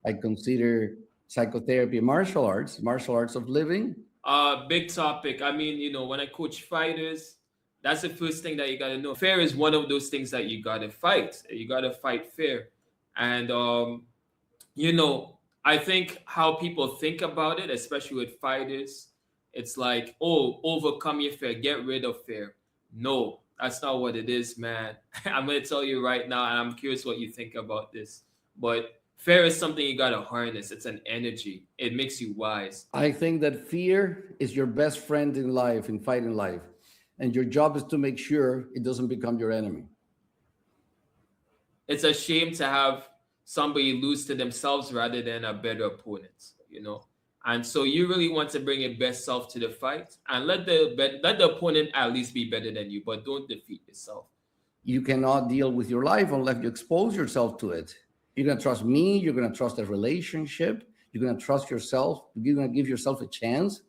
I consider psychotherapy martial arts of living. Big topic. I mean, when I coach fighters, that's the first thing that you gotta know. Fear is one of those things that you gotta fight. You gotta fight fear. And you know, I think how people think about it, especially with fighters, it's like, oh, overcome your fear, get rid of fear. No, that's not what it is, man. I'm gonna tell you right now, and I'm curious what you think about this. But fear is something you gotta harness. It's an energy. It makes you wise. I think that fear is your best friend in life, in fighting life. And your job is to make sure it doesn't become your enemy. It's a shame to have somebody lose to themselves rather than a better opponent. And so you really want to bring your best self to the fight and let the opponent at least be better than you, but don't defeat yourself. You cannot deal with your life unless you expose yourself to it. You're going to trust me. You're going to trust the relationship. You're going to trust yourself. You're going to give yourself a chance.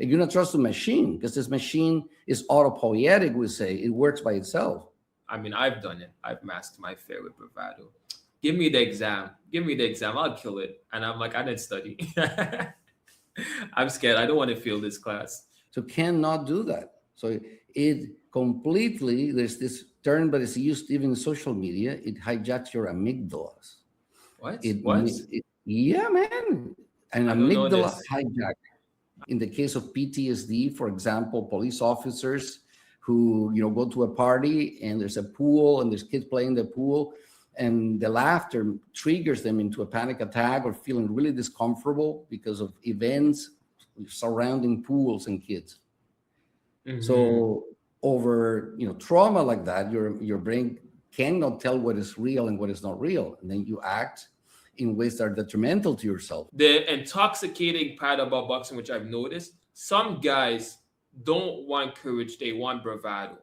And you're going to trust the machine because this machine is autopoietic, we say. It works by itself. I mean, I've done it. I've masked my fear with bravado. Give me the exam. Give me the exam. I'll kill it. And I'm like, I didn't study. I'm scared. I don't want to fail this class. So cannot do that. So it completely, there's this term, but it's used even in social media. It hijacks your amygdalas. What? Yeah, man. An I don't know amygdala this. hijack. In the case of PTSD, for example, police officers who go to a party and there's a pool and there's kids playing the pool, and the laughter triggers them into a panic attack or feeling really discomfortable because of events surrounding pools and kids. Mhm. So over trauma like that, your brain cannot tell what is real and what is not real, and then you act in ways that are detrimental to yourself. The intoxicating part about boxing, which I've noticed, some guys don't want courage, they want bravado.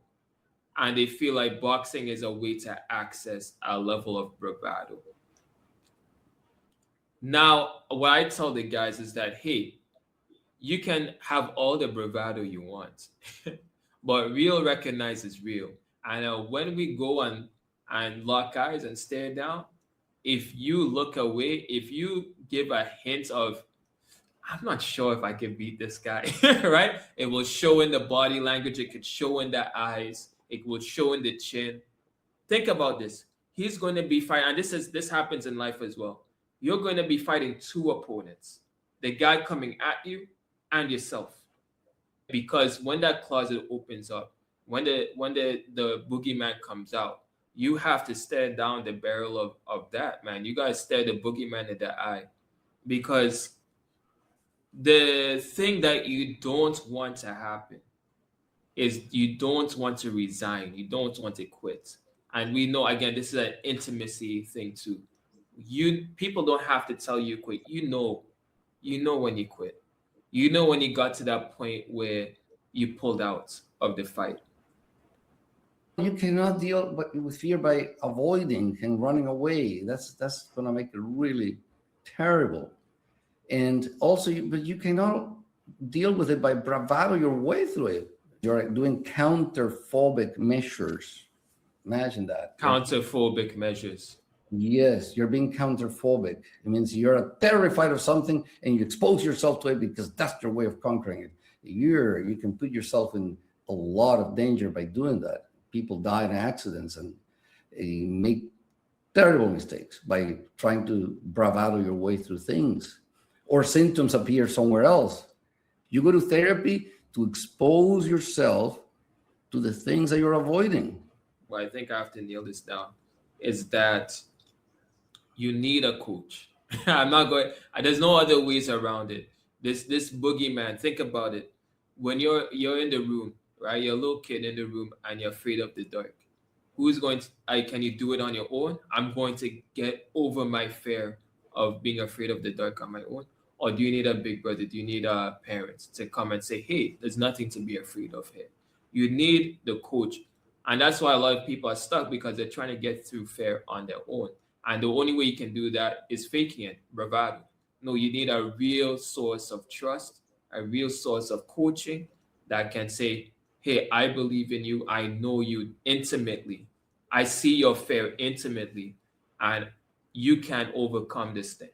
And they feel like boxing is a way to access a level of bravado. Now, what I tell the guys is that, hey, you can have all the bravado you want, but real recognizes real. And when we go and lock eyes and stare down, if you look away, if you give a hint of, I'm not sure if I can beat this guy, right? It will show in the body language, it could show in the eyes, it will show in the chin. Think about this. He's going to be fighting, and this happens in life as well. You're going to be fighting two opponents, the guy coming at you and yourself. Because when that closet opens up, when the boogeyman comes out, you have to stare down the barrel of that, man. You gotta stare the boogeyman in the eye. Because the thing that you don't want to happen is you don't want to resign, you don't want to quit. And we know, again, this is an intimacy thing too. People don't have to tell you quit. You know when you quit. You know when you got to that point where you pulled out of the fight. You cannot deal with fear by avoiding and running away. That's going to make it really terrible. And also, but you cannot deal with it by bravado your way through it. You're doing counterphobic measures. Imagine that. Counterphobic measures. Yes, you're being counterphobic. It means you're terrified of something and you expose yourself to it because that's your way of conquering it. You can put yourself in a lot of danger by doing that. People die in accidents and make terrible mistakes by trying to bravado your way through things, or symptoms appear somewhere else. You go to therapy to expose yourself to the things that you're avoiding. Well, I think I have to nail this down. Is that you need a coach. I'm not going. There's no other ways around it. This boogeyman. Think about it. When you're in the room, right? You're a little kid in the room and you're afraid of the dark. Who's going to? Can you do it on your own? I'm going to get over my fear of being afraid of the dark on my own. Or do you need a big brother? Do you need a parent to come and say, hey, there's nothing to be afraid of here? You need the coach. And that's why a lot of people are stuck, because they're trying to get through fear on their own. And the only way you can do that is faking it, bravado. No, you need a real source of trust, a real source of coaching that can say, hey, I believe in you. I know you intimately. I see your fear intimately, and you can overcome this thing.